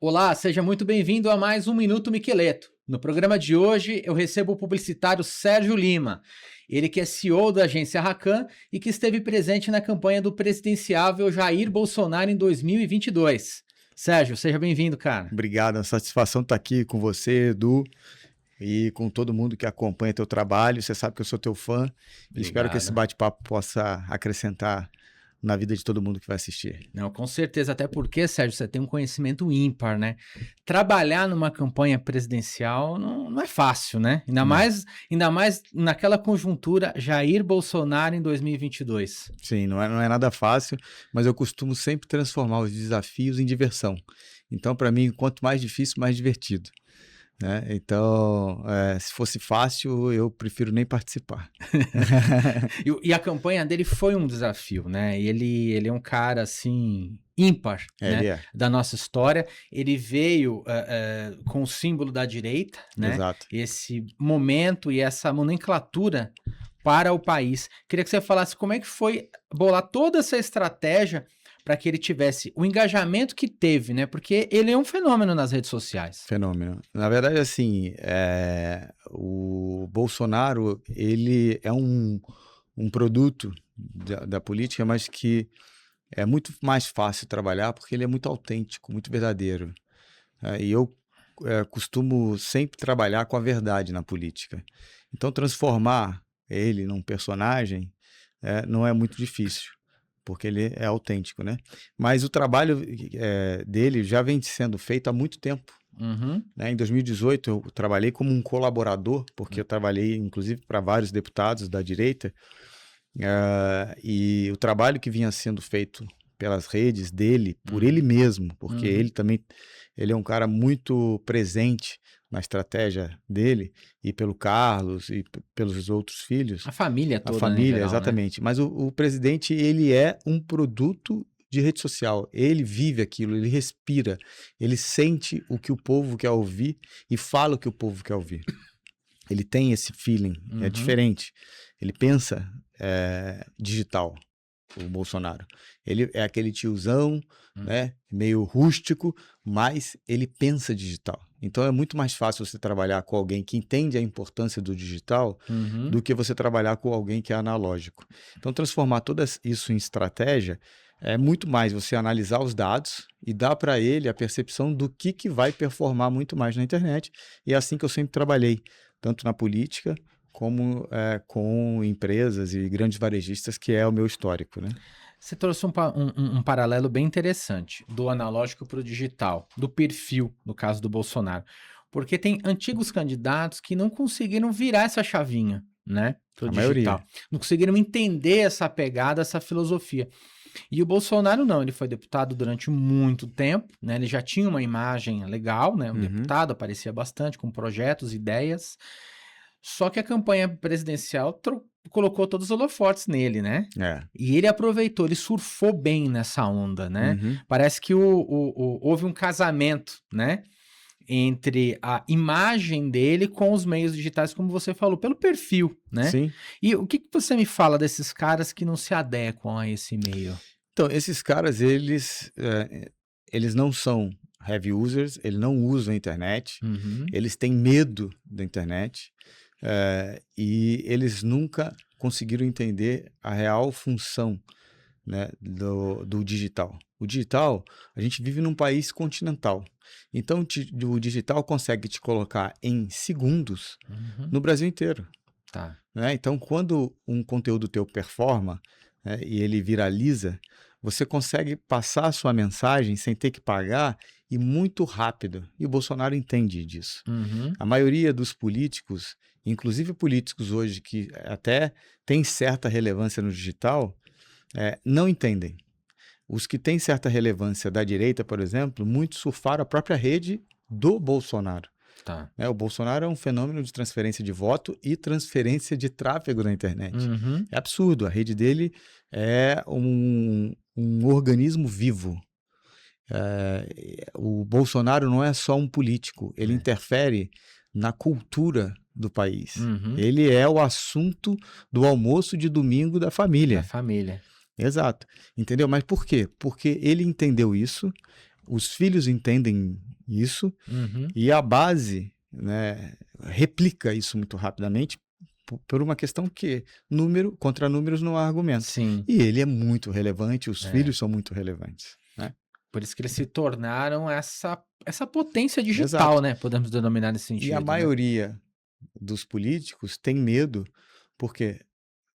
Olá, seja muito bem-vindo a mais um Minuto Miqueleto. No programa de hoje, eu recebo o publicitário Sérgio Lima. Ele que é CEO da agência Racan e que esteve presente na campanha do presidenciável Jair Bolsonaro em 2022. Sérgio, seja bem-vindo, cara. Obrigado, é uma satisfação estar aqui com você, Edu, e com todo mundo que acompanha teu trabalho. Você sabe que eu sou teu fã e espero que esse bate-papo possa acrescentar na vida de todo mundo que vai assistir. Não, com certeza, até porque, Sérgio, você tem um conhecimento ímpar, né? Trabalhar numa campanha presidencial não é fácil, né? Ainda mais naquela conjuntura Jair Bolsonaro em 2022. Sim, não é nada fácil, mas eu costumo sempre transformar os desafios em diversão. Então, para mim, quanto mais difícil, mais divertido. Né? Então, se fosse fácil, eu prefiro nem participar. E a campanha dele foi um desafio, né? E ele é um cara, assim, ímpar, né? Da nossa história. Ele veio com o símbolo da direita, né? Exato. Esse momento e essa nomenclatura para o país. Queria que você falasse como é que foi bolar toda essa estratégia para que ele tivesse o engajamento que teve, né? Porque ele é um fenômeno nas redes sociais. Fenômeno. Na verdade, assim, o Bolsonaro, ele é um produto da política, mas que é muito mais fácil trabalhar porque ele é muito autêntico, muito verdadeiro. E eu costumo sempre trabalhar com a verdade na política. Então, transformar ele num personagem não é muito difícil, porque ele é autêntico, né? Mas o trabalho dele já vem sendo feito há muito tempo. Uhum. Né? Em 2018, eu trabalhei como um colaborador, porque eu trabalhei, inclusive, para vários deputados da direita, e o trabalho que vinha sendo feito pelas redes dele, por ele mesmo, porque ele é um cara muito presente na estratégia dele, e pelo Carlos, e pelos outros filhos. A família toda, A família, geral, exatamente. Né? Mas o presidente, ele é um produto de rede social. Ele vive aquilo, ele respira, ele sente o que o povo quer ouvir e fala o que o povo quer ouvir. Ele tem esse feeling, é diferente. Ele pensa digital, o Bolsonaro. Ele é aquele tiozão, né, meio rústico, mas ele pensa digital. Então é muito mais fácil você trabalhar com alguém que entende a importância do digital do que você trabalhar com alguém que é analógico. Então transformar tudo isso em estratégia é muito mais você analisar os dados e dar para ele a percepção do que vai performar muito mais na internet. E é assim que eu sempre trabalhei, tanto na política como com empresas e grandes varejistas, que é o meu histórico, né? Você trouxe um paralelo bem interessante do analógico para o digital, do perfil, no caso do Bolsonaro. Porque tem antigos candidatos que não conseguiram virar essa chavinha, né? Pro digital. Maioria. Não conseguiram entender essa pegada, essa filosofia. E o Bolsonaro não, ele foi deputado durante muito tempo, né? Ele já tinha uma imagem legal, né? Um deputado, aparecia bastante com projetos, ideias. Só que a campanha presidencial colocou todos os holofotes nele, né? E ele aproveitou, ele surfou bem nessa onda, né? Parece que houve um casamento, né? Entre a imagem dele com os meios digitais, como você falou, pelo perfil, né? Sim. E o que você me fala desses caras que não se adequam a esse meio? Então, esses caras, eles não são heavy users, eles não usam a internet, eles têm medo da internet, e eles nunca conseguiram entender a real função, né, do digital. O digital, a gente vive num país continental. Então, o digital consegue te colocar em segundos no Brasil inteiro. Tá. Né? Então, quando um conteúdo teu performa, né, e ele viraliza, você consegue passar a sua mensagem sem ter que pagar e muito rápido. E o Bolsonaro entende disso. A maioria dos políticos, inclusive políticos hoje que até têm certa relevância no digital, não entendem. Os que têm certa relevância da direita, por exemplo, muitos surfaram a própria rede do Bolsonaro. Tá. O Bolsonaro é um fenômeno de transferência de voto e transferência de tráfego na internet. É absurdo. A rede dele é um organismo vivo. O Bolsonaro não é só um político, ele interfere na cultura do país. Ele é o assunto do almoço de domingo da família. Da família. Exato. Entendeu? Mas por quê? Porque ele entendeu isso, os filhos entendem isso, Uhum. e a base, né, replica isso muito rapidamente por uma questão que número contra números não há argumento. Sim. E ele é muito relevante, os É. filhos são muito relevantes, né? Por isso que eles se tornaram essa potência digital, Exato. né? Podemos denominar nesse E a sentido, né? maioria dos políticos tem medo porque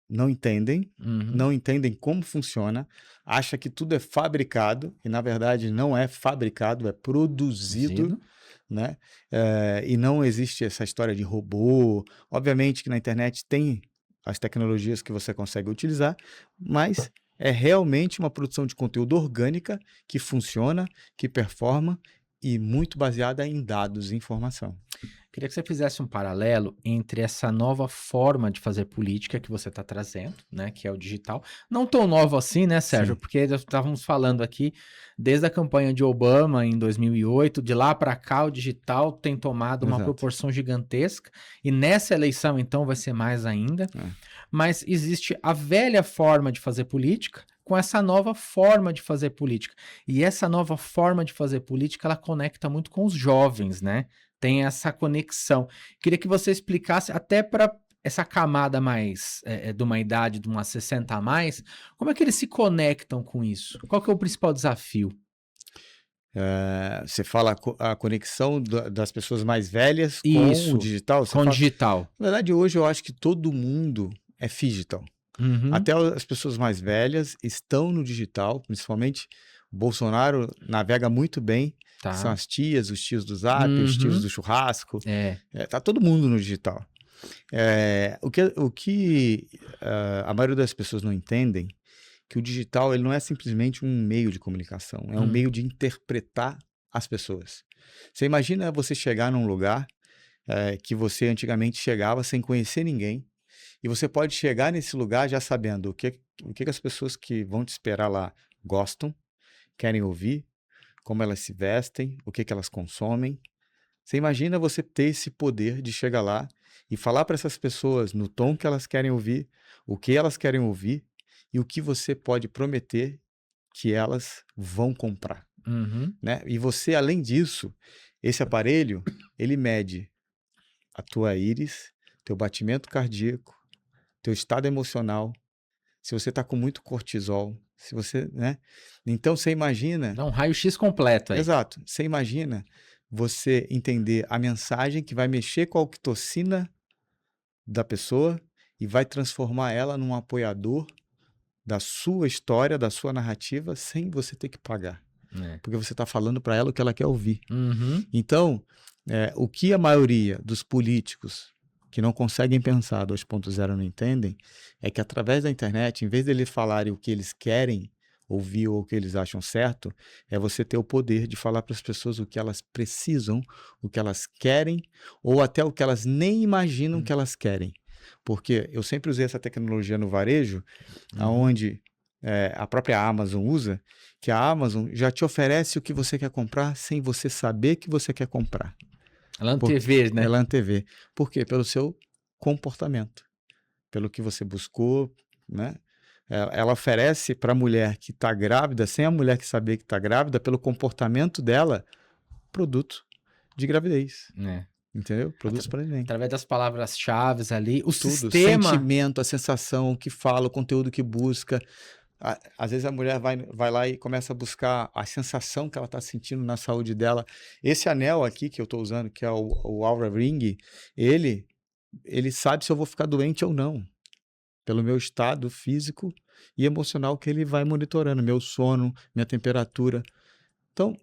não entendem, Uhum. não entendem como funciona, acha que tudo é fabricado e na verdade não é fabricado, é produzido, Produzido. né? E não existe essa história de robô. Obviamente que na internet tem as tecnologias que você consegue utilizar, mas é realmente uma produção de conteúdo orgânica que funciona, que performa e muito baseada em dados e informação. Queria que você fizesse um paralelo entre essa nova forma de fazer política que você está trazendo, né, que é o digital. Não tão nova assim, né, Sérgio? Sim, Porque nós estávamos falando aqui desde a campanha de Obama em 2008, de lá para cá o digital tem tomado uma exato. proporção gigantesca e nessa eleição então vai ser mais ainda. É. Mas existe a velha forma de fazer política com essa nova forma de fazer política. E essa nova forma de fazer política, ela conecta muito com os jovens, né? Tem essa conexão. Queria que você explicasse até para essa camada mais de uma idade de umas 60 a mais, como é que eles se conectam com isso? Qual que é o principal desafio? Você fala a conexão das pessoas mais velhas com o Isso, digital? Você com fala... digital. Na verdade, hoje eu acho que todo mundo é digital. Uhum, Até as pessoas mais velhas estão no digital, principalmente o Bolsonaro navega muito bem, que são tá. as tias, os tios do Zap, os tios Uhum, do churrasco. é. Tá todo mundo no digital. O que a maioria das pessoas não entendem que o digital ele não é simplesmente um meio de comunicação, é um Hum, meio de interpretar as pessoas. Você imagina você chegar num lugar que você antigamente chegava sem conhecer ninguém, e você pode chegar nesse lugar já sabendo o que as pessoas que vão te esperar lá gostam, querem ouvir, como elas se vestem, o que elas consomem. Você imagina você ter esse poder de chegar lá e falar para essas pessoas no tom que elas querem ouvir, o que elas querem ouvir e o que você pode prometer que elas vão comprar, uhum. né? E você, além disso, esse aparelho, ele mede a tua íris, teu batimento cardíaco, teu estado emocional, se você está com muito cortisol, se você, né? Então você imagina, Dá um raio-x completo aí. exato, você imagina você entender a mensagem que vai mexer com a oxitocina da pessoa e vai transformar ela num apoiador da sua história, da sua narrativa, sem você ter que pagar. É. Porque você está falando para ela o que ela quer ouvir. Uhum. Então, o que a maioria dos políticos que não conseguem pensar 2.0 não entendem é que através da internet, em vez de eles falarem o que eles querem ouvir ou o que eles acham certo, é você ter o poder de falar para as pessoas o que elas precisam, o que elas querem ou até o que elas nem imaginam que elas querem. Porque eu sempre usei essa tecnologia no varejo, Uhum. onde a própria Amazon usa, que a Amazon já te oferece o que você quer comprar sem você saber que você quer comprar. Ela antever, né? Ela antevê. Por quê? Pelo seu comportamento, pelo que você buscou, né? Ela oferece para a mulher que está grávida, sem a mulher que saber que está grávida, pelo comportamento dela, produto de gravidez. É. Entendeu? Produtos para neném. Através das palavras-chave ali, o Tudo, sistema. sentimento, a sensação, o que fala, o conteúdo que busca. Às vezes a mulher vai lá e começa a buscar a sensação que ela está sentindo na saúde dela. Esse anel aqui que eu estou usando, que é o Oura Ring, ele sabe se eu vou ficar doente ou não, pelo meu estado físico e emocional que ele vai monitorando, meu sono, minha temperatura. Então,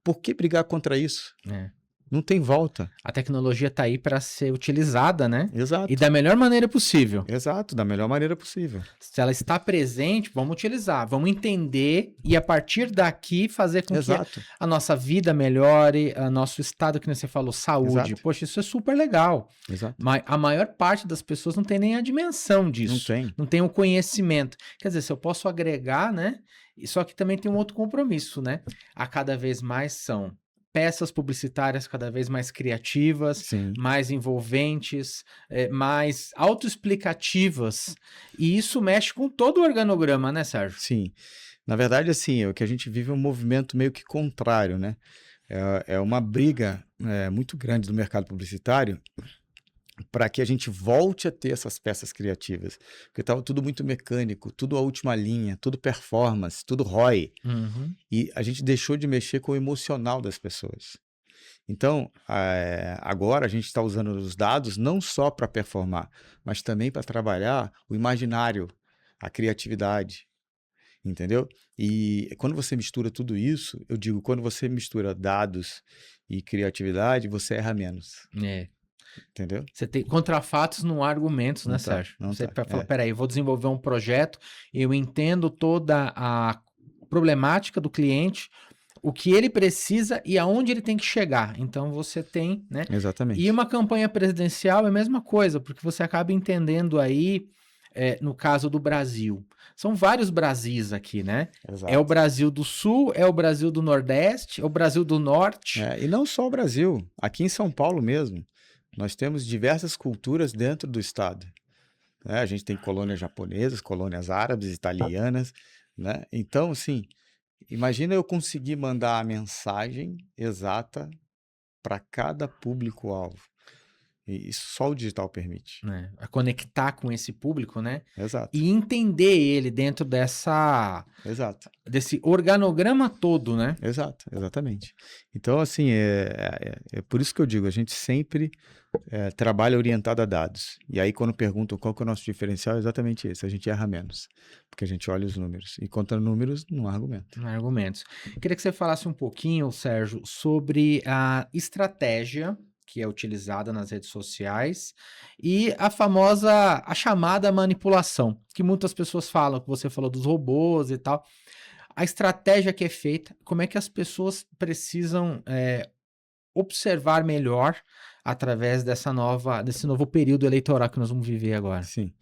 por que brigar contra isso? É. Não tem volta. A tecnologia está aí para ser utilizada, né? E Exato. da melhor maneira possível. Exato, da melhor maneira possível. Se ela está presente, vamos utilizar, vamos entender e a partir daqui fazer com Exato. que a nossa vida melhore, o nosso estado, que nem você falou, saúde. Exato. Poxa, isso é super legal. Exato. Mas a maior parte das pessoas não tem nem a dimensão Não disso. tem. Não tem o conhecimento. Quer dizer, se eu posso agregar, né? Só que também tem um outro compromisso, né? A cada vez mais são peças publicitárias cada vez mais criativas, Sim. mais envolventes, mais autoexplicativas. E isso mexe com todo o organograma, né, Sérgio? Sim. Na verdade, assim, o que a gente vive é um movimento meio que contrário, né? é uma briga muito grande do mercado publicitário para que a gente volte a ter essas peças criativas. Porque estava tudo muito mecânico, tudo a última linha, tudo performance, tudo ROI. Uhum. E a gente deixou de mexer com o emocional das pessoas. Então, agora a gente está usando os dados não só para performar, mas também para trabalhar o imaginário, a criatividade, entendeu? E quando você mistura tudo isso, eu digo, quando você mistura dados e criatividade, você erra menos, É. entendeu? Você tem contra fatos, não há argumentos, né, Não tá, Sérgio? não Você tá. fala, peraí, eu vou desenvolver um projeto, eu entendo toda a problemática do cliente, o que ele precisa e aonde ele tem que chegar. Então você tem, né? E Exatamente. uma campanha presidencial é a mesma coisa, porque você acaba entendendo aí, no caso do Brasil. São vários Brasis aqui, né? É o Exato. Brasil do Sul, é o Brasil do Nordeste, é o Brasil do Norte. E não só o Brasil, aqui em São Paulo mesmo, nós temos diversas culturas dentro do estado. Né? A gente tem colônias japonesas, colônias árabes, italianas, né? Então, assim, imagina eu conseguir mandar a mensagem exata para cada público-alvo. E isso só o digital permite. Né, a conectar com esse público, né? Exato, E entender ele dentro exato, desse organograma todo, né? exato, exatamente. Então, assim, é por isso que eu digo, a gente sempre trabalha orientado a dados. E aí, quando perguntam qual que é o nosso diferencial, é exatamente esse, a gente erra menos, porque a gente olha os números. E contra números, não há argumento. Argumentos. Queria que você falasse um pouquinho, Sérgio, sobre a estratégia que é utilizada nas redes sociais e a chamada manipulação, que muitas pessoas falam, que você falou dos robôs e tal. A estratégia que é feita, como é que as pessoas precisam observar melhor através desse novo período eleitoral que nós vamos viver agora. Sim.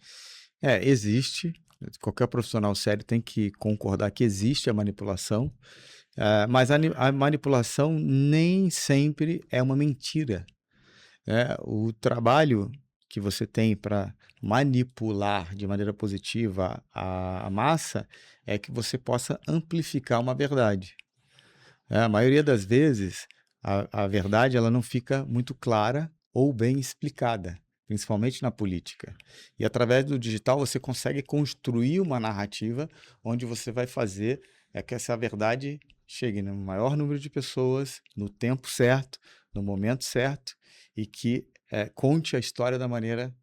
Existe. Qualquer profissional sério tem que concordar que existe a manipulação, mas a manipulação nem sempre é uma mentira. O trabalho que você tem para manipular de maneira positiva a massa é que você possa amplificar uma verdade. A maioria das vezes, a verdade ela não fica muito clara ou bem explicada, principalmente na política. E através do digital você consegue construir uma narrativa onde você vai fazer que essa verdade chegue no maior número de pessoas, no tempo certo, no momento certo, e que conte a história da maneira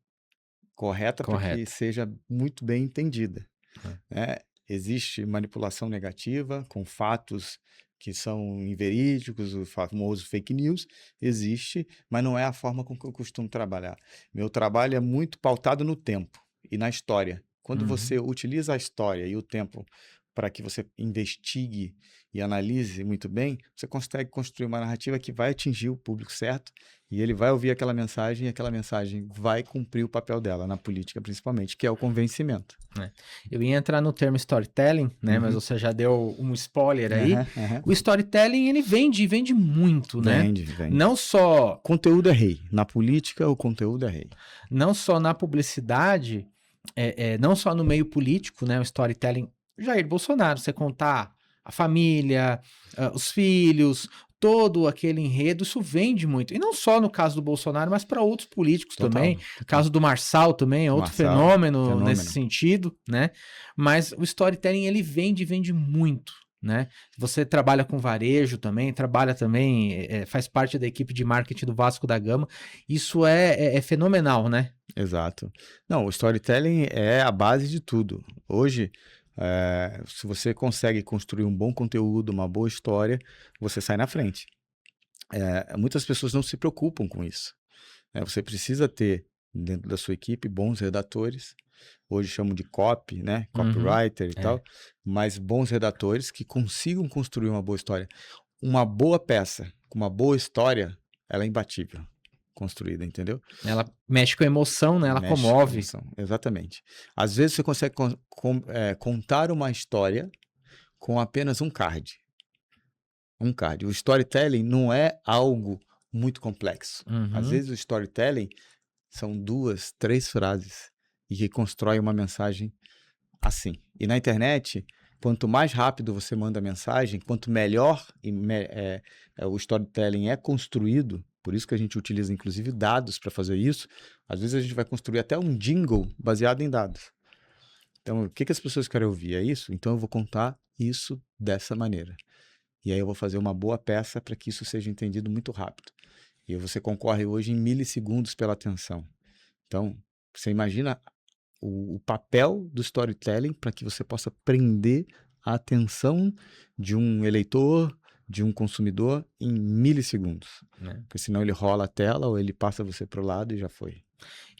correta para que Correto. seja muito bem entendida. É. Né? Existe manipulação negativa com fatos que são inverídicos, o famoso fake news, existe, mas não é a forma com que eu costumo trabalhar. Meu trabalho é muito pautado no tempo e na história. Quando você Uhum. utiliza a história e o tempo para que você investigue e analise muito bem, você consegue construir uma narrativa que vai atingir o público certo e ele vai ouvir aquela mensagem e aquela mensagem vai cumprir o papel dela, na política principalmente, que é o convencimento. Eu ia entrar no termo storytelling, né? Mas Uhum. você já deu um spoiler aí. Aham, aham. O storytelling, ele vende muito, né? Vende, vende. Não só, Conteúdo é rei. Na política, o conteúdo é rei. não só na publicidade, não só no meio político, né? O storytelling, Jair Bolsonaro, você contar a família, os filhos, todo aquele enredo, isso vende muito. E não só no caso do Bolsonaro, mas para outros políticos Total, também. total. Caso do Marçal também é outro Marçal, fenômeno nesse fenômeno. sentido, né? Mas o storytelling, ele vende muito. Né? Você trabalha com varejo também, faz parte da equipe de marketing do Vasco da Gama. Isso é fenomenal, né? Exato. Não, o storytelling é a base de tudo. Hoje, se você consegue construir um bom conteúdo, uma boa história, você sai na frente. Muitas pessoas não se preocupam com isso. Você precisa ter dentro da sua equipe bons redatores. Hoje chamam de copy, né? Uhum. Copywriter e tal, mas bons redatores que consigam construir uma boa história. Uma boa peça com uma boa história, ela é imbatível construída, entendeu? Ela mexe com a emoção, né? Ela Mexe com a comove. emoção, exatamente. Às vezes você consegue contar uma história com apenas um card. Um card. O storytelling não é algo muito complexo. Às Uhum. vezes o storytelling são 2, 3 frases e que constrói uma mensagem assim. E na internet, quanto mais rápido você manda a mensagem, quanto melhor o storytelling é construído, por isso que a gente utiliza inclusive dados para fazer isso, às vezes a gente vai construir até um jingle baseado em dados. Então, o que as pessoas querem ouvir? É isso? Então eu vou contar isso dessa maneira. E aí eu vou fazer uma boa peça para que isso seja entendido muito rápido. E você concorre hoje em milissegundos pela atenção. Então, você imagina o papel do storytelling para que você possa prender a atenção de um eleitor, de um consumidor em milissegundos. Porque senão ele rola a tela ou ele passa você para o lado e já foi.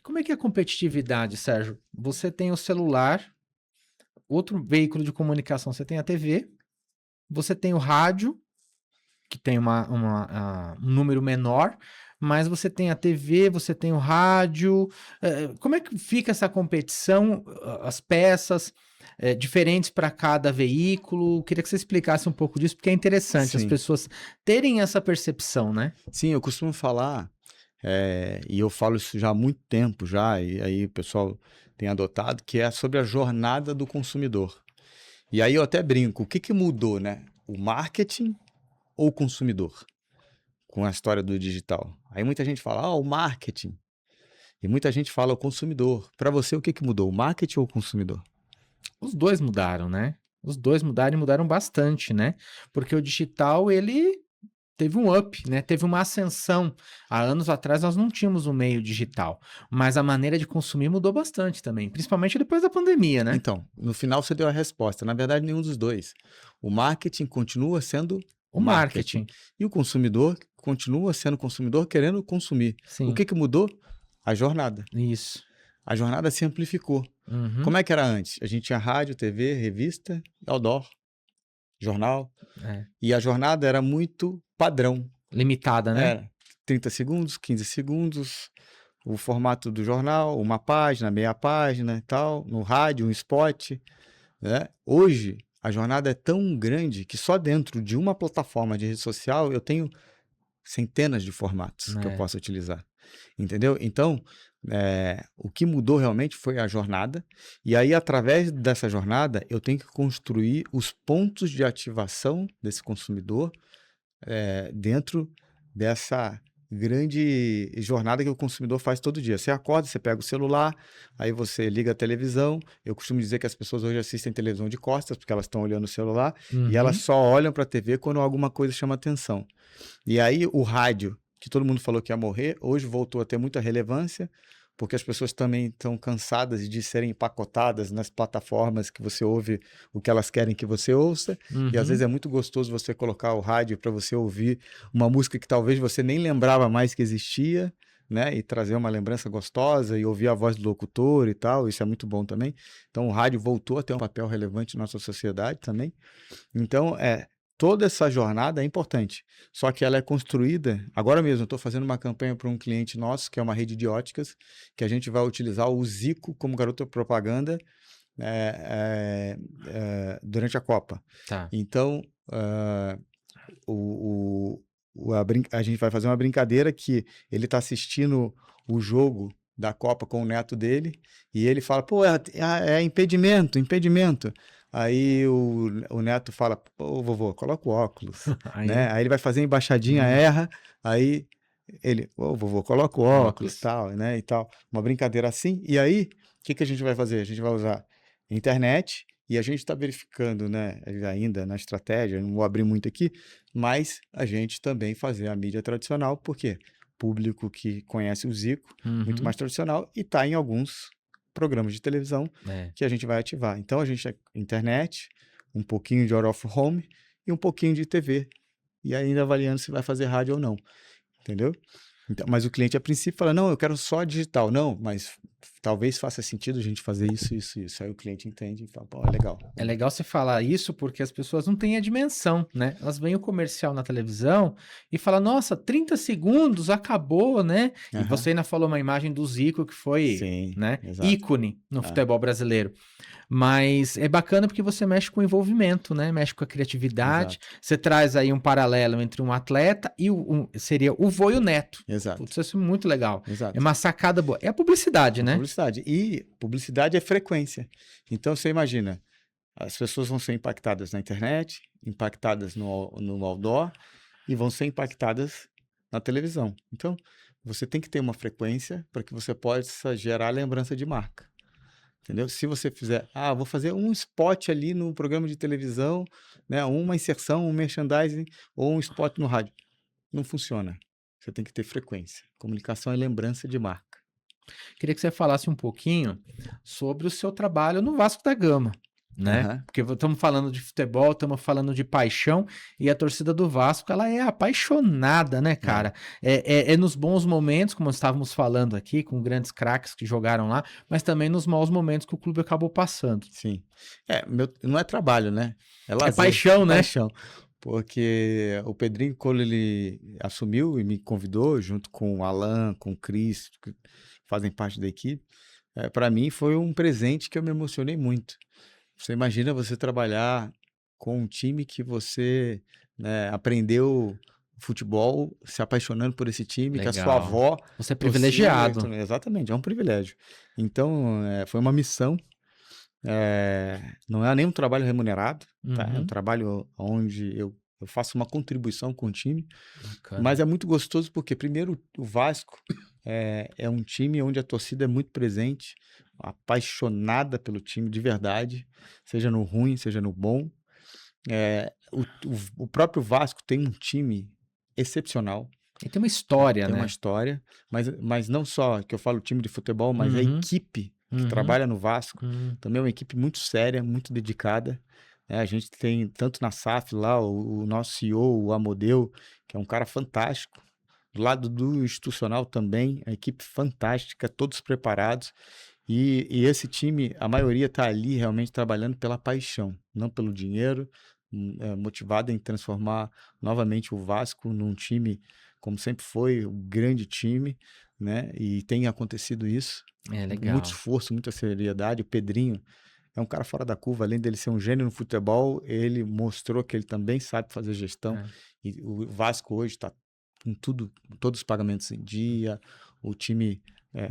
Como é que é a competitividade, Sérgio? Você tem o celular, outro veículo de comunicação, você tem a TV, você tem o rádio, que tem um número menor, mas você tem a TV, você tem o rádio. Como é que fica essa competição, as peças diferentes para cada veículo? Queria que você explicasse um pouco disso, porque é interessante as pessoas terem essa percepção, né? Sim, eu costumo falar, e eu falo isso já há muito tempo já, e aí o pessoal tem adotado, que é sobre a jornada do consumidor. E aí eu até brinco, o que mudou, né? O marketing ou o consumidor com a história do digital? Aí muita gente fala, o marketing. E muita gente fala o consumidor. Para você, o que mudou? O marketing ou o consumidor? Os dois mudaram, né? Os dois mudaram e mudaram bastante, né? Porque o digital, ele teve um up, né? Teve uma ascensão. Há anos atrás nós não tínhamos um meio digital, mas a maneira de consumir mudou bastante também, principalmente depois da pandemia, né? Então, no final você deu a resposta. Na verdade, nenhum dos dois. O marketing continua sendo o marketing. E o consumidor continua sendo consumidor querendo consumir. Sim. O que mudou? A jornada. Isso. A jornada se amplificou. Uhum. Como é que era antes? A gente tinha rádio, TV, revista, outdoor, jornal. E a jornada era muito padrão. Limitada, né? Era 30 segundos, 15 segundos, o formato do jornal, uma página, meia página e tal. No rádio, um spot. Né? Hoje, a jornada é tão grande que só dentro de uma plataforma de rede social eu tenho centenas de formatos que eu posso utilizar. Entendeu? Então, o que mudou realmente foi a jornada. E aí, através dessa jornada, eu tenho que construir os pontos de ativação desse consumidor dentro dessa grande jornada que o consumidor faz todo dia. Você acorda, você pega o celular, aí você liga a televisão. Eu costumo dizer que as pessoas hoje assistem televisão de costas, porque elas estão olhando o celular, e elas só olham para a TV quando alguma coisa chama atenção. E aí o rádio, que todo mundo falou que ia morrer, hoje voltou a ter muita relevância, porque as pessoas também estão cansadas de serem empacotadas nas plataformas que você ouve o que elas querem que você ouça, e às vezes é muito gostoso você colocar o rádio para você ouvir uma música que talvez você nem lembrava mais que existia, né? E trazer uma lembrança gostosa e ouvir a voz do locutor e tal, isso é muito bom também. Então o rádio voltou a ter um papel relevante na nossa sociedade também. Então, toda essa jornada é importante, só que ela é construída. Agora mesmo, eu estou fazendo uma campanha para um cliente nosso, que é uma rede de óticas, que a gente vai utilizar o Zico como garoto propaganda durante a Copa. Tá. Então, a gente vai fazer uma brincadeira que ele está assistindo o jogo da Copa com o neto dele, e ele fala, pô, é impedimento. Aí o neto fala, pô, vovô, coloca o óculos, né? Aí ele vai fazer a embaixadinha, erra, aí ele, ô, vovô, coloca o óculos, tal, né, e tal. Uma brincadeira assim. E aí, o que a gente vai fazer? A gente vai usar internet, e a gente está verificando, né, ainda na estratégia, não vou abrir muito aqui, mas a gente também fazer a mídia tradicional, porque público que conhece o Zico, muito mais tradicional, e está em alguns programas de televisão que a gente vai ativar. Então, a gente internet, um pouquinho de out of home e um pouquinho de TV. E ainda avaliando se vai fazer rádio ou não. Entendeu? Então, mas o cliente, a princípio, fala, não, eu quero só digital. Não, mas talvez faça sentido a gente fazer isso. Aí o cliente entende e fala, pô, é legal. É legal você falar isso porque as pessoas não têm a dimensão, né? Elas veem o comercial na televisão e falam, nossa, 30 segundos, acabou, né? E você ainda falou uma imagem do Zico que foi, né, ícone no futebol brasileiro. Mas é bacana porque você mexe com o envolvimento, né? Mexe com a criatividade. Você traz aí um paralelo entre um atleta e seria o vô e o neto. Exato. Isso é muito legal. É uma sacada boa. É a publicidade, né? Publicidade. E publicidade é frequência. Então, você imagina, As pessoas vão ser impactadas na internet, impactadas no outdoor e vão ser impactadas na televisão. Então, você tem que ter uma frequência para que você possa gerar lembrança de marca. Entendeu? Se você fizer, vou fazer um spot ali no programa de televisão, né, uma inserção, um merchandising ou um spot no rádio, não funciona. Você tem que ter frequência. Comunicação é lembrança de marca. Queria que você falasse um pouquinho sobre o seu trabalho no Vasco da Gama, né? Aham. Porque estamos falando de futebol, estamos falando de paixão, e a torcida do Vasco, ela é apaixonada, né, cara? É nos bons momentos, como estávamos falando aqui, com grandes craques que jogaram lá, mas também nos maus momentos que o clube acabou passando. Sim. Não é trabalho, né? É É lazer, paixão, né? paixão. Porque o Pedrinho, quando ele assumiu e me convidou, junto com o Alan, com o Cris, que fazem parte da equipe, para mim foi um presente que eu me emocionei muito. Você imagina você trabalhar com um time que você, né, aprendeu futebol, se apaixonando por esse time, que a sua Legal. avó Você é torcia. privilegiado. Exatamente, é um privilégio. Então, foi uma missão. Não é nem um trabalho remunerado, tá? É um Uhum. trabalho onde eu faço uma contribuição com o time, Bacana. mas é muito gostoso porque, primeiro, o Vasco é um time onde a torcida é muito presente, apaixonada pelo time de verdade, seja no ruim, seja no bom. O próprio Vasco tem um time excepcional, E tem uma história, tem uma né? história, mas não só que eu falo time de futebol, mas a Uhum. equipe que Uhum. trabalha no Vasco Uhum. também é uma equipe muito séria, muito dedicada. A gente tem tanto na SAF lá, o nosso CEO, o Amodeu, que é um cara fantástico. Do lado do institucional também, a equipe fantástica, todos preparados. E esse time, a maioria está ali realmente trabalhando pela paixão, não pelo dinheiro, motivado em transformar novamente o Vasco num time, como sempre foi, um grande time, né? E tem acontecido isso. É Muito legal. esforço, muita seriedade. O Pedrinho é um cara fora da curva, além dele ser um gênio no futebol, ele mostrou que ele também sabe fazer gestão. É. E o Vasco hoje está com tudo, todos os pagamentos em dia, o time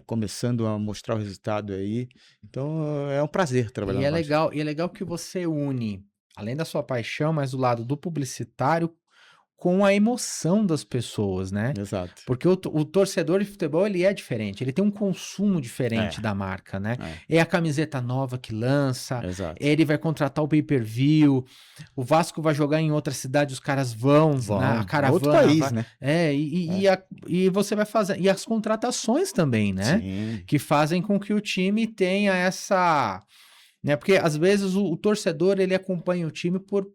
começando a mostrar o resultado aí. Então é um prazer trabalhar no Vasco. E é legal que você une, além da sua paixão, mas do lado do publicitário, com a emoção das pessoas, né? Exato. Porque o torcedor de futebol, ele é diferente, ele tem um consumo diferente É, da marca, né? é, É a camiseta nova que lança, exato. ele vai contratar o pay-per-view, o Vasco vai jogar em outra cidade, os caras vão, né? A Vão. É outro caravana país, vai. né? E você vai fazer. E as contratações também, né? Sim. Que fazem com que o time tenha essa. Né? Porque às vezes o torcedor ele acompanha o time por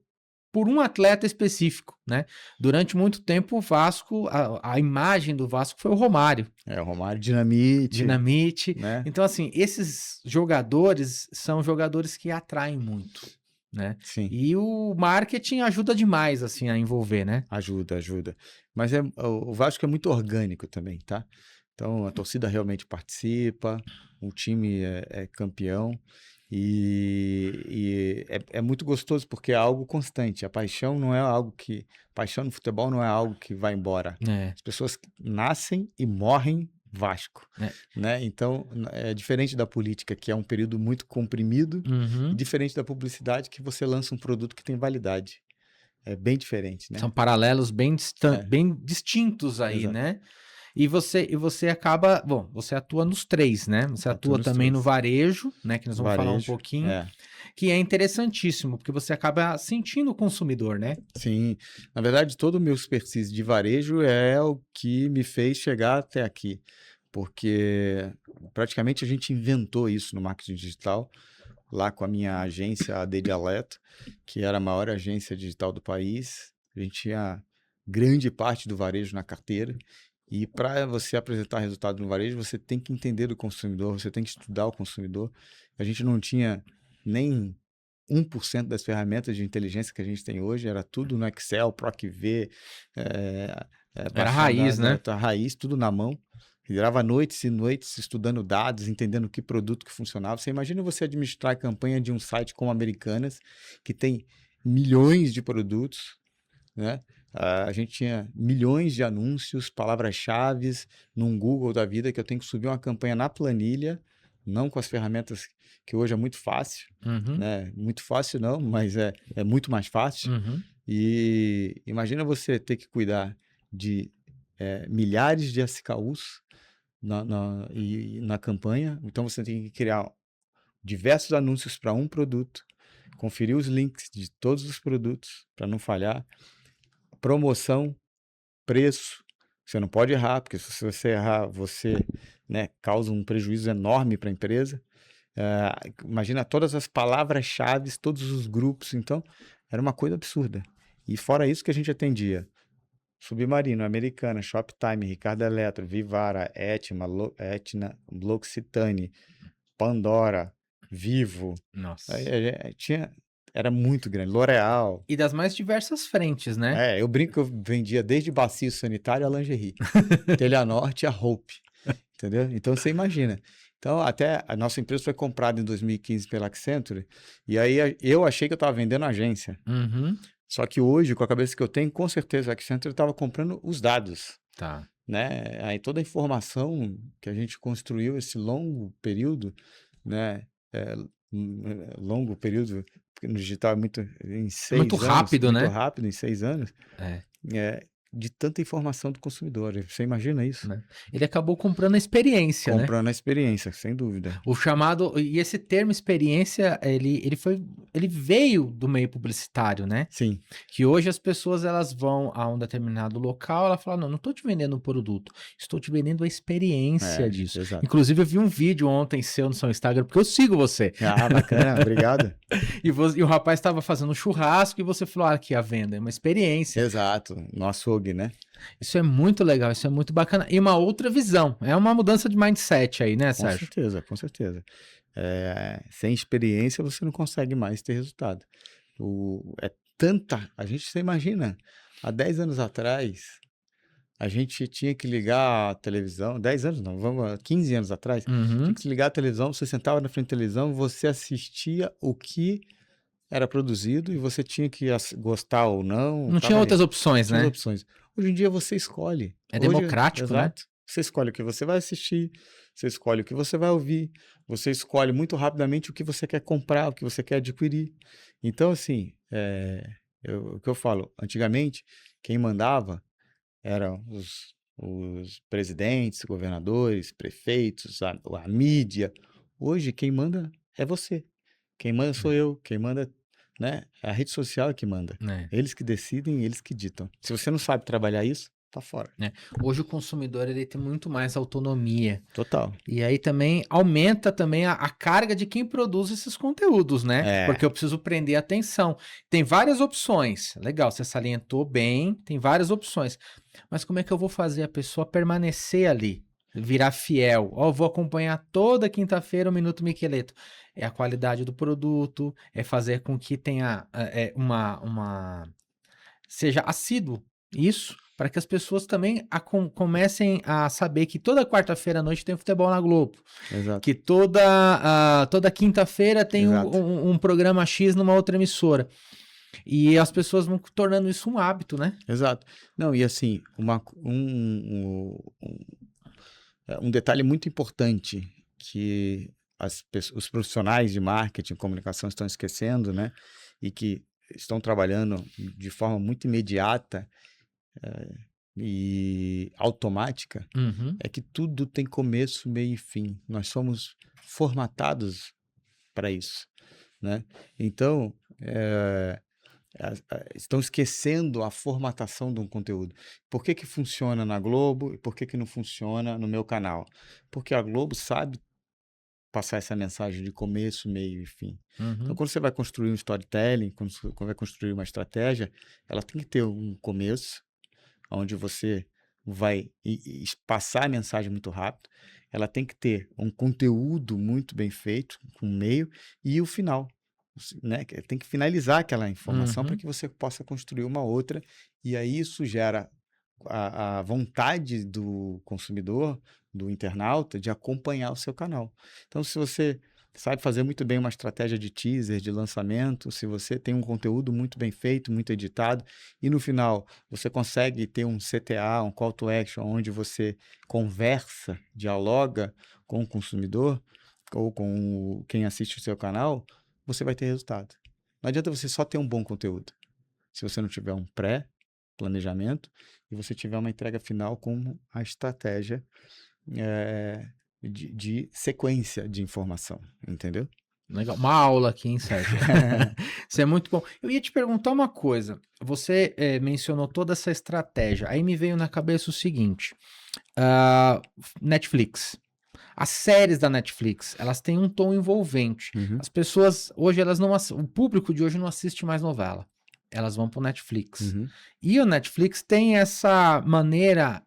um atleta específico, né? Durante muito tempo o Vasco, a imagem do Vasco foi o Romário, O Romário Dinamite, Dinamite. né? Então assim, esses jogadores são jogadores que atraem muito, né? Sim. E o marketing ajuda demais assim a envolver, né? Ajuda, ajuda. Mas o Vasco é muito orgânico também, tá? Então a torcida realmente participa, o time é campeão e é muito gostoso porque é algo constante. A paixão não é algo que. Paixão no futebol não é algo que vai embora. É, As pessoas nascem e morrem Vasco, é. né? Então é diferente da política, que é um período muito comprimido, e Uhum. diferente da publicidade, que você lança um produto que tem validade. É bem diferente, né? São paralelos bem distintos aí, Exato. né? E você acaba, bom, você atua nos três, né? Você Atua atua nos também no três. varejo, né? Que nós vamos falar um Varejo, pouquinho, que é interessantíssimo, porque você acaba sentindo o consumidor, né? sim. Na verdade, todo o meu expertise de varejo é o que me fez chegar até aqui, porque praticamente a gente inventou isso no marketing digital, lá com a minha agência, a The Dialeto, que era a maior agência digital do país. A gente tinha grande parte do varejo na carteira. E para você apresentar resultado no varejo, você tem que entender do consumidor, você tem que estudar o consumidor. A gente não tinha nem 1% das ferramentas de inteligência que a gente tem hoje, era tudo no Excel, PROC-V, Era baixar raiz, dados, né? a raiz, tudo na mão. Virava noites e noites estudando dados, entendendo que produto que funcionava. Você imagina você administrar a campanha de um site como Americanas, que tem milhões de produtos, né? A gente tinha milhões de anúncios, palavras-chave num Google da vida, que eu tenho que subir uma campanha na planilha não com as ferramentas que hoje é muito fácil, Uhum. né? Muito fácil não, mas é muito mais fácil. Uhum. E imagina você ter que cuidar de milhares de SKUs na campanha. Então você tem que criar diversos anúncios para um produto, conferir os links de todos os produtos para não falhar, promoção, preço. Você não pode errar, porque se você errar, você, né, causa um prejuízo enorme para a empresa. Imagina todas as palavras-chave, todos os grupos. Então, era uma coisa absurda. E fora isso que a gente atendia Submarino, Americana, Shoptime, Ricardo Eletro, Vivara, Etna, L'Occitane, Pandora, Vivo. Nossa. Era muito grande. L'Oréal. E das mais diversas frentes, né? Eu brinco que eu vendia desde bacio sanitário a lingerie, Telhanorte a Hope, entendeu? Então você imagina. Então até a nossa empresa foi comprada em 2015 pela Accenture, e aí eu achei que eu estava vendendo agência. Uhum. Só que hoje, com a cabeça que eu tenho, com certeza a Accenture estava comprando os dados, Tá. né? Aí toda a informação que a gente construiu esse longo período, né? Longo período, porque no digital é muito em 6 Muito anos, rápido, muito né? rápido, em 6 anos, É. de tanta informação do consumidor. Você imagina isso? Né? Ele acabou comprando a experiência, né? Comprando a experiência, sem dúvida. O chamado, e esse termo experiência, ele veio do meio publicitário, né? Sim, Que hoje as pessoas elas vão a um determinado local, ela fala, não estou te vendendo um produto, estou te vendendo a experiência disso. exato. Inclusive eu vi um vídeo ontem seu no seu Instagram, porque eu sigo você. Ah, bacana, obrigado. E o rapaz estava fazendo um churrasco e você falou, aqui a venda, é uma experiência. Exato, no açougue, né? Isso é muito legal, isso é muito bacana. E uma outra visão, é uma mudança de mindset aí, né, Sérgio? Com certeza, com certeza. Sem experiência você não consegue mais ter resultado. A gente, você imagina, há 10 anos atrás, a gente tinha que ligar a televisão, 10 anos não, 15 anos atrás, tinha que ligar a televisão, você sentava na frente da televisão, você assistia o que era produzido e você tinha que gostar ou não. Não tinha outras opções, tinha né? opções. Hoje em dia você escolhe. É democrático, né? Exato. Você escolhe o que você vai assistir, você escolhe o que você vai ouvir, você escolhe muito rapidamente o que você quer comprar, o que você quer adquirir. Então, assim, o que eu falo, antigamente, quem mandava eram os presidentes, governadores, prefeitos, a mídia. Hoje, quem manda é você. Quem manda sou eu. Quem manda, né? A rede social é que manda. É. Eles que decidem, eles que ditam. Se você não sabe trabalhar isso, tá fora. Hoje o consumidor ele tem muito mais autonomia. Total. E aí também aumenta também a carga de quem produz esses conteúdos, né? Porque eu preciso prender a atenção. Tem várias opções. Legal, você salientou bem, tem várias opções. Mas como é que eu vou fazer a pessoa permanecer ali? Virar fiel? Vou acompanhar toda quinta-feira o Minuto Miqueleto. É a qualidade do produto, é fazer com que tenha seja assíduo. Isso, para que as pessoas também comecem a saber que toda quarta-feira à noite tem futebol na Globo. Exato. Que toda quinta-feira tem um programa X numa outra emissora. E as pessoas vão tornando isso um hábito, né? Exato. Não, e assim, um detalhe muito importante que os profissionais de marketing e comunicação estão esquecendo, né? E que estão trabalhando de forma muito imediata e automática, é que tudo tem começo, meio e fim. Nós somos formatados para isso, né? Então, estão esquecendo a formatação de um conteúdo. Por que funciona na Globo e por que não funciona no meu canal? Porque a Globo sabe passar essa mensagem de começo, meio e fim. Então, quando você vai construir um storytelling, quando você vai construir uma estratégia, ela tem que ter um começo, onde você vai passar a mensagem muito rápido. Ela tem que ter um conteúdo muito bem feito, com meio, e o final. Né? Tem que finalizar aquela informação para que você possa construir uma outra, e aí isso gera a vontade do consumidor, do internauta, de acompanhar o seu canal. Então, se você sabe fazer muito bem uma estratégia de teaser, de lançamento, se você tem um conteúdo muito bem feito, muito editado, e no final você consegue ter um CTA, um call to action, onde você conversa, dialoga com o consumidor, ou com quem assiste o seu canal, você vai ter resultado. Não adianta você só ter um bom conteúdo. Se você não tiver um pré-planejamento e você tiver uma entrega final com a estratégia de sequência de informação, entendeu? Legal. Uma aula aqui, hein, Sérgio? Isso é muito bom. Eu ia te perguntar uma coisa. Você mencionou toda essa estratégia. Aí me veio na cabeça o seguinte: Netflix. As séries da Netflix, elas têm um tom envolvente. Uhum. As pessoas, hoje, elas não o público de hoje não assiste mais novela. Elas vão pro Netflix. Uhum. E o Netflix tem essa maneira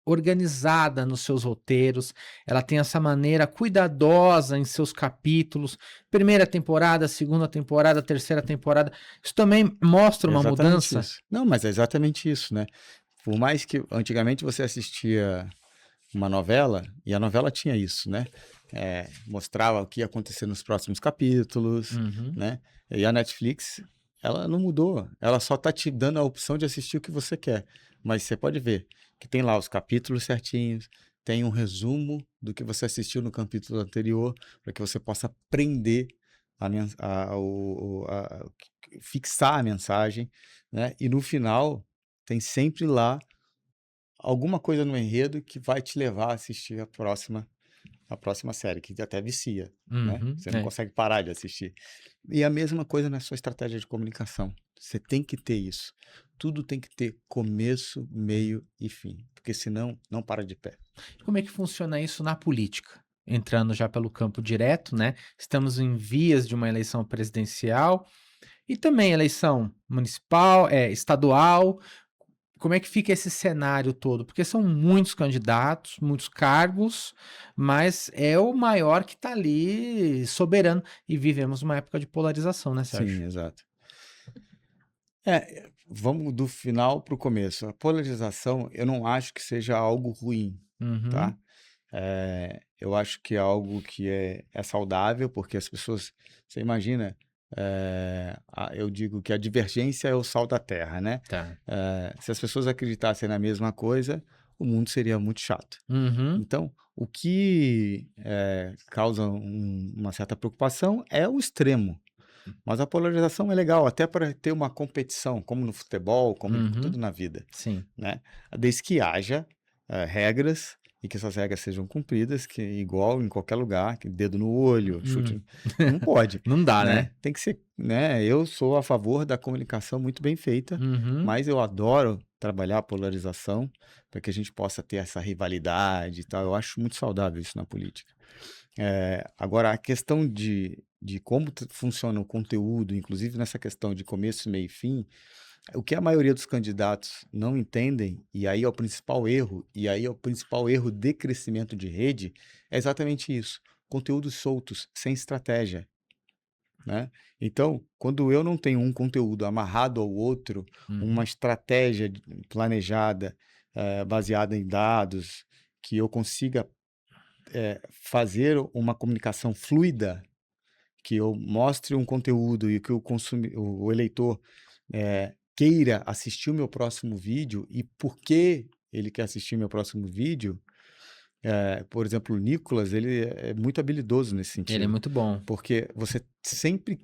organizada nos seus roteiros, ela tem essa maneira cuidadosa em seus capítulos, primeira temporada, segunda temporada, terceira temporada, isso também mostra uma mudança? Isso. Não, mas é exatamente isso, né? Por mais que antigamente você assistia uma novela, e a novela tinha isso, né? Mostrava o que ia acontecer nos próximos capítulos, né? E a Netflix, ela não mudou, ela só tá te dando a opção de assistir o que você quer, mas você pode ver que tem lá os capítulos certinhos, tem um resumo do que você assistiu no capítulo anterior, para que você possa aprender fixar a mensagem, né? E no final tem sempre lá alguma coisa no enredo que vai te levar a assistir a próxima série, que até vicia, né? Você não consegue parar de assistir. E a mesma coisa na sua estratégia de comunicação. Você tem que ter isso. Tudo tem que ter começo, meio e fim, porque senão não para de pé. Como é que funciona isso na política? Entrando já pelo campo direto, né? Estamos em vias de uma eleição presidencial e também eleição municipal, estadual. Como é que fica esse cenário todo? Porque são muitos candidatos, muitos cargos, mas é o maior que está ali soberano. E vivemos uma época de polarização, né, Sérgio? Sim, exato. Vamos do final para o começo. A polarização, eu não acho que seja algo ruim, tá? Eu acho que é algo que é saudável, porque as pessoas, você imagina, eu digo que a divergência é o sal da terra, né? Tá. Se as pessoas acreditassem na mesma coisa, o mundo seria muito chato. Então, o que causa uma certa preocupação é o extremo. Mas a polarização é legal, até para ter uma competição, como no futebol, como em tudo na vida. Sim. Né? Desde que haja regras e que essas regras sejam cumpridas, que igual em qualquer lugar, que dedo no olho, chute, não pode. Não dá, né? Tem que ser, né? Eu sou a favor da comunicação muito bem feita, mas eu adoro trabalhar a polarização para que a gente possa ter essa rivalidade e tal. Eu acho muito saudável isso na política. Agora, a questão de como funciona o conteúdo, inclusive nessa questão de começo, meio e fim, o que a maioria dos candidatos não entendem, e aí é o principal erro, de crescimento de rede, é exatamente isso. Conteúdos soltos, sem estratégia. Né? Então, quando eu não tenho um conteúdo amarrado ao outro, uma estratégia planejada, baseada em dados, que eu consiga fazer uma comunicação fluida, que eu mostre um conteúdo e que o eleitor queira assistir o meu próximo vídeo e por que ele quer assistir meu próximo vídeo. Por exemplo, o Nicolas, ele é muito habilidoso nesse sentido. Ele é muito bom. Porque você sempre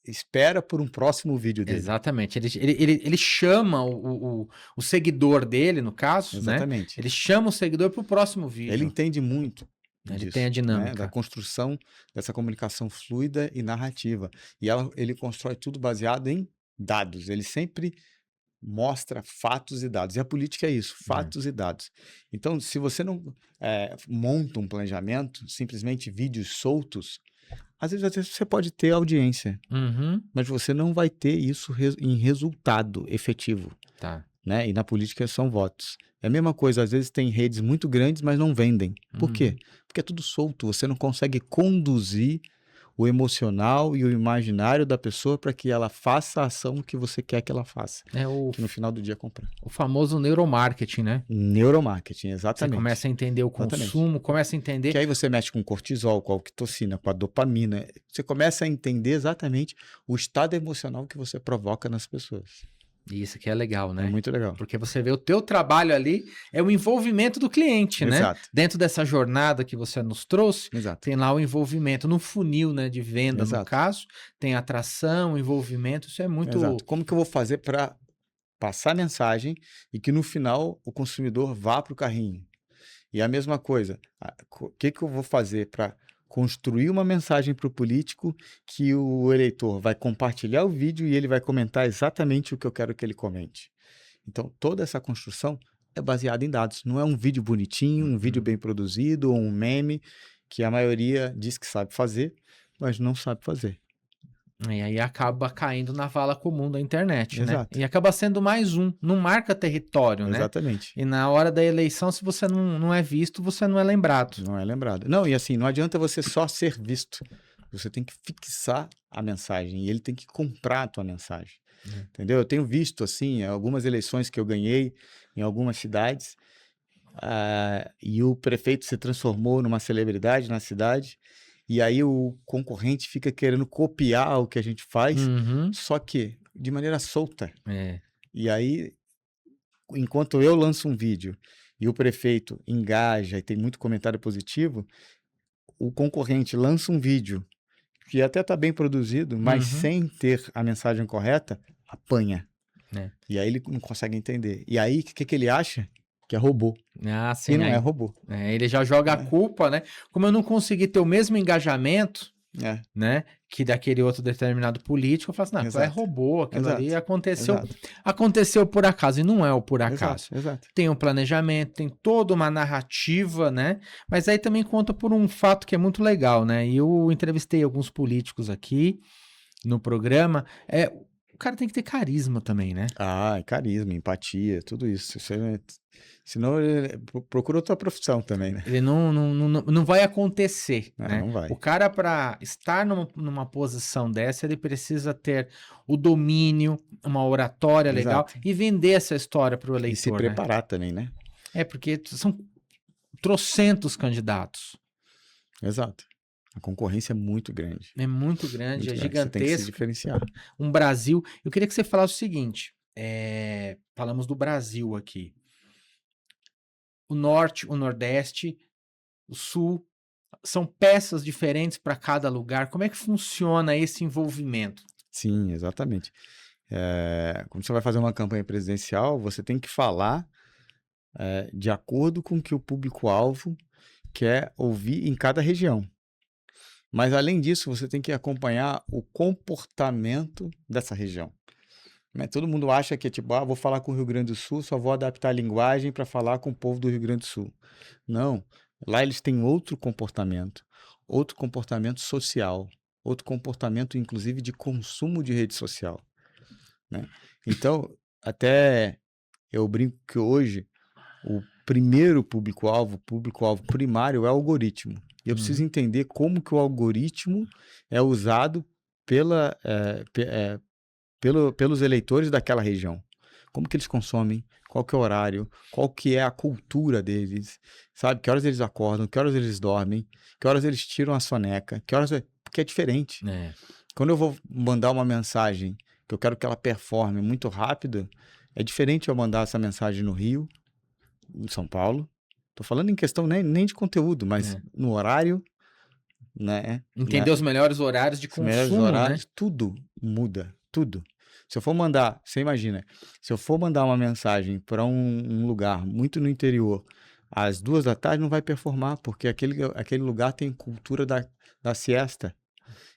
espera por um próximo vídeo dele. Exatamente. Ele chama o seguidor dele, no caso, Exatamente. Né? Ele chama o seguidor para o próximo vídeo. Ele entende muito Ele disso, tem a dinâmica. né? Da construção dessa comunicação fluida e narrativa. E ele constrói tudo baseado em dados. Ele sempre mostra fatos e dados. E a política é isso, fatos e dados. Então, se você não monta um planejamento, simplesmente vídeos soltos, às vezes você pode ter audiência, mas você não vai ter isso em resultado efetivo. Tá. Né? E na política são votos. É a mesma coisa, às vezes tem redes muito grandes, mas não vendem. Por quê? Porque é tudo solto, você não consegue conduzir o emocional e o imaginário da pessoa para que ela faça a ação que você quer que ela faça. Que no final do dia comprar. O famoso neuromarketing, né? Neuromarketing, exatamente. Você começa a entender o consumo, começa a entender... Que aí você mexe com cortisol, com a oxitocina, com a dopamina. Você começa a entender exatamente o estado emocional que você provoca nas pessoas. Isso que é legal, É né? muito legal. Porque você vê o teu trabalho ali, é o envolvimento do cliente, né? Exato, Dentro dessa jornada que você nos trouxe, exato, tem lá o envolvimento no funil, né, de venda, no exato, caso, tem atração, envolvimento, isso é muito... exato. Como que eu vou fazer para passar a mensagem e que no final o consumidor vá para o carrinho? E a mesma coisa, o que que eu vou fazer para construir uma mensagem para o político que o eleitor vai compartilhar o vídeo e ele vai comentar exatamente o que eu quero que ele comente? Então, toda essa construção é baseada em dados. Não é um vídeo bonitinho, um vídeo Uhum. bem produzido ou um meme que a maioria diz que sabe fazer, mas não sabe fazer. E aí acaba caindo na vala comum da internet, né? Exato, E acaba sendo mais um, não marca território, né? exatamente. E na hora da eleição, se você não é visto, você não é lembrado. Não é lembrado. Não, e assim, não adianta você só ser visto. Você tem que fixar a mensagem e ele tem que comprar a tua mensagem. É. Entendeu? Eu tenho visto, assim, algumas eleições que eu ganhei em algumas cidades, e o prefeito se transformou numa celebridade na cidade, e aí o concorrente fica querendo copiar o que a gente faz, Uhum. só que de maneira solta. É. E aí, enquanto eu lanço um vídeo e o prefeito engaja e tem muito comentário positivo, o concorrente lança um vídeo que até está bem produzido, mas Uhum. sem ter a mensagem correta, apanha. É. E aí ele não consegue entender. E aí, o que que ele acha? Que é robô. Ah, E sim, não é aí. robô. Ele já joga a É, culpa, né? Como eu não consegui ter o mesmo engajamento, é, né, que daquele outro determinado político, eu falo assim, não, aquilo é exato, robô, aquilo ali exato, aconteceu, exato, aconteceu por acaso, e não é o por exato, acaso. exato. Tem um planejamento, tem toda uma narrativa, né? Mas aí também conta por um fato que é muito legal, né? E eu entrevistei alguns políticos aqui no programa. O cara tem que ter carisma também, né? Carisma, empatia, tudo isso. Senão, procura outra profissão também, né? Ele não vai acontecer, Não, né? não O vai. cara, para estar numa posição dessa, ele precisa ter o domínio, uma oratória legal Exato. e vender essa história para o E se eleitor, né? preparar também, né? É porque são trocentos candidatos. Exato. A concorrência é muito grande. É muito grande, Muito é grande. Você tem que se gigantesco. diferenciar. Um Brasil. Eu queria que você falasse o seguinte: falamos do Brasil aqui. O norte, o nordeste, o sul, são peças diferentes para cada lugar. Como é que funciona esse envolvimento? Sim, exatamente. Quando você vai fazer uma campanha presidencial, você tem que falar de acordo com o que o público-alvo quer ouvir em cada região. Mas, além disso, você tem que acompanhar o comportamento dessa região. Né? Todo mundo acha que é tipo, vou falar com o Rio Grande do Sul, só vou adaptar a linguagem para falar com o povo do Rio Grande do Sul. Não. Lá eles têm outro comportamento social, outro comportamento, inclusive, de consumo de rede social. Né? Então, até eu brinco que hoje o primeiro público-alvo primário é o algoritmo. E eu preciso Uhum. entender como que o algoritmo é usado pelos eleitores daquela região. Como que eles consomem, qual que é o horário, qual que é a cultura deles, sabe? Que horas eles acordam, que horas eles dormem, que horas eles tiram a soneca, que horas... Porque é diferente. É. Quando eu vou mandar uma mensagem que eu quero que ela performe muito rápido, é diferente eu mandar essa mensagem no Rio, em São Paulo. Tô falando em questão nem de conteúdo, mas no horário, né? Entender os melhores horários de Os melhores consumo, né? horários, tudo muda, tudo. Se eu for mandar, você imagina, se eu for mandar uma mensagem para um lugar muito no interior, às 2 da tarde não vai performar, porque aquele lugar tem cultura da siesta.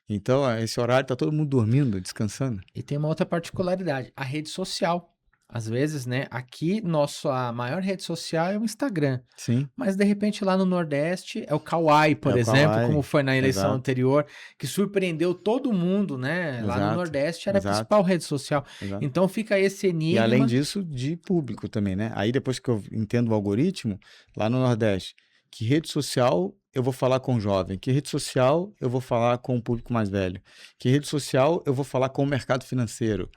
Então, esse horário tá todo mundo dormindo, descansando. E tem uma outra particularidade, a rede social. Às vezes, né, aqui a maior rede social é o Instagram, Sim, mas de repente lá no Nordeste é o Kawaii, por é o exemplo, como Kawaii. foi na eleição Exato, anterior, que surpreendeu todo mundo, né? Lá no exato, Nordeste era a exato, principal rede social. exato. Então fica esse E além enigma. disso, de público também, né? Aí depois que eu entendo o algoritmo, lá no Nordeste, que rede social eu vou falar com o jovem, que rede social eu vou falar com o público mais velho, que rede social eu vou falar com o mercado financeiro.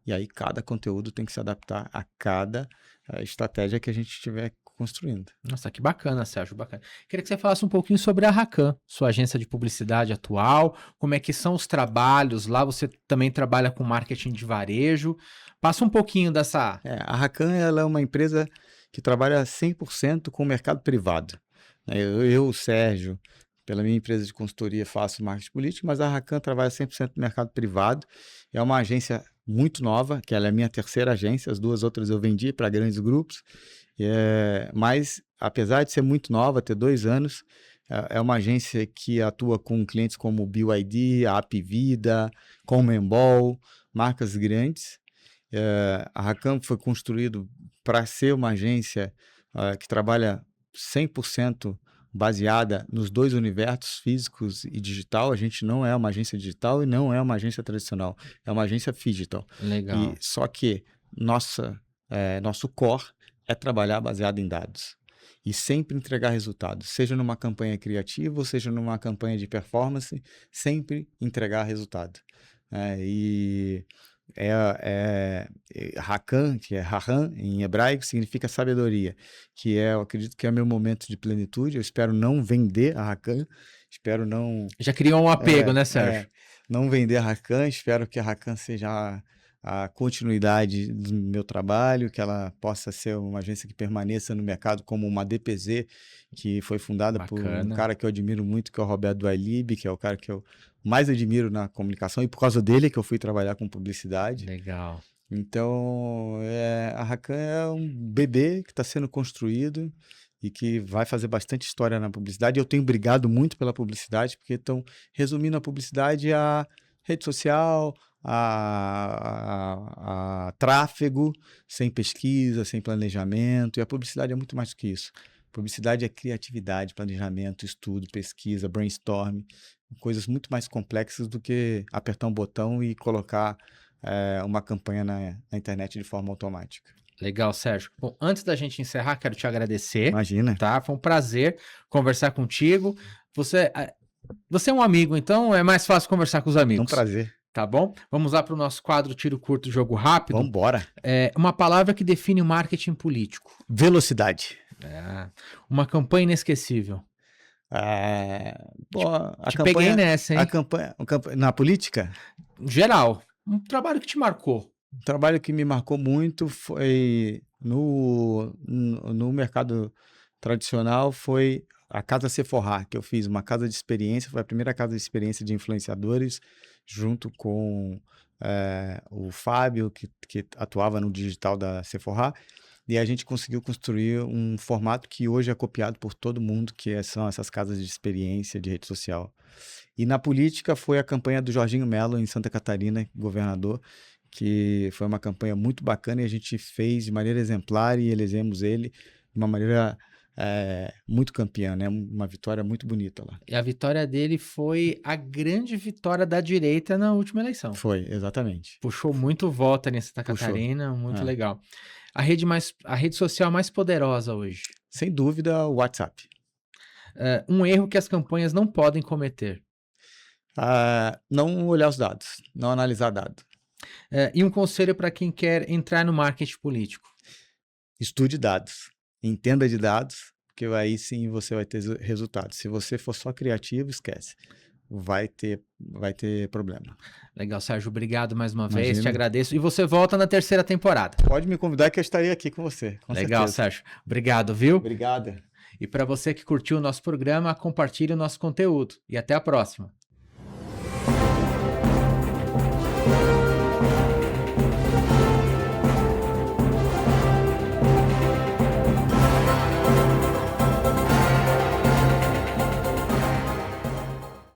E aí cada conteúdo tem que se adaptar a cada estratégia que a gente estiver construindo. Nossa, que bacana, Sérgio, bacana. Queria que você falasse um pouquinho sobre a Racan, sua agência de publicidade atual, como é que são os trabalhos lá, você também trabalha com marketing de varejo. Passa um pouquinho dessa... A Racan, ela é uma empresa que trabalha 100% com o mercado privado. Eu, o Sérgio, pela minha empresa de consultoria, faço marketing político, mas a Racan trabalha 100% no mercado privado. É uma agência muito nova, que ela é a minha terceira agência, as duas outras eu vendi para grandes grupos. Mas, apesar de ser muito nova, ter 2 anos, é uma agência que atua com clientes como BYD, a Apvida, Conmebol, marcas grandes. A Racan foi construído para ser uma agência que trabalha 100% baseada nos 2 universos, físicos e digital. A gente não é uma agência digital e não é uma agência tradicional, é uma agência phygital. Legal. Só que nosso core é trabalhar baseado em dados e sempre entregar resultados, seja numa campanha criativa ou seja numa campanha de performance, sempre entregar resultado. Racan, que é Rahan em hebraico, significa sabedoria, que eu acredito que é meu momento de plenitude. Eu espero não vender a Racan, espero não... Já criou um apego, né, Sérgio? Não vender a Racan, espero que a Racan seja a continuidade do meu trabalho, que ela possa ser uma agência que permaneça no mercado como uma DPZ, que foi fundada por um cara que eu admiro muito, que é o Roberto Duailib, que é o cara que eu mais admiro na comunicação, e por causa dele que eu fui trabalhar com publicidade. Legal. Então, a Racan é um bebê que está sendo construído e que vai fazer bastante história na publicidade. Eu tenho brigado muito pela publicidade, porque estão resumindo a publicidade a rede social, a tráfego, sem pesquisa, sem planejamento, e a publicidade é muito mais do que isso. Publicidade é criatividade, planejamento, estudo, pesquisa, brainstorm, coisas muito mais complexas do que apertar um botão e colocar uma campanha na internet de forma automática. Legal, Sérgio. Bom, antes da gente encerrar, quero te agradecer. Imagina. Tá? Foi um prazer conversar contigo. Você é um amigo, então é mais fácil conversar com os amigos. É um prazer. Tá bom? Vamos lá para o nosso quadro Tiro Curto, Jogo Rápido. Vamos embora. Uma palavra que define o marketing político. Velocidade. Uma campanha inesquecível. Peguei nessa, hein? Na política? Geral. Um trabalho que te marcou. Um trabalho que me marcou muito foi no mercado tradicional, foi a Casa Sephora, que eu fiz uma casa de experiência, foi a primeira casa de experiência de influenciadores, junto com o Fábio, que atuava no digital da Sephora, e a gente conseguiu construir um formato que hoje é copiado por todo mundo, são essas casas de experiência de rede social. E na política foi a campanha do Jorginho Melo em Santa Catarina, governador, que foi uma campanha muito bacana e a gente fez de maneira exemplar e elegemos ele de uma maneira muito campeã, né? Uma vitória muito bonita lá. E a vitória dele foi a grande vitória da direita na última eleição. Foi, exatamente. Puxou muito voto ali em Santa Catarina, muito legal. A rede social mais poderosa hoje? Sem dúvida, o WhatsApp. Um erro que as campanhas não podem cometer? Não olhar os dados, não analisar dados. E um conselho para quem quer entrar no marketing político? Estude dados, entenda de dados, porque aí sim você vai ter resultados. Se você for só criativo, esquece. Vai ter problema. Legal, Sérgio. Obrigado mais uma vez, te agradeço. E você volta na 3ª temporada. Pode me convidar que eu estarei aqui com você. Legal, certeza. Sérgio. Obrigado, viu? Obrigado. E para você que curtiu o nosso programa, compartilhe o nosso conteúdo. E até a próxima.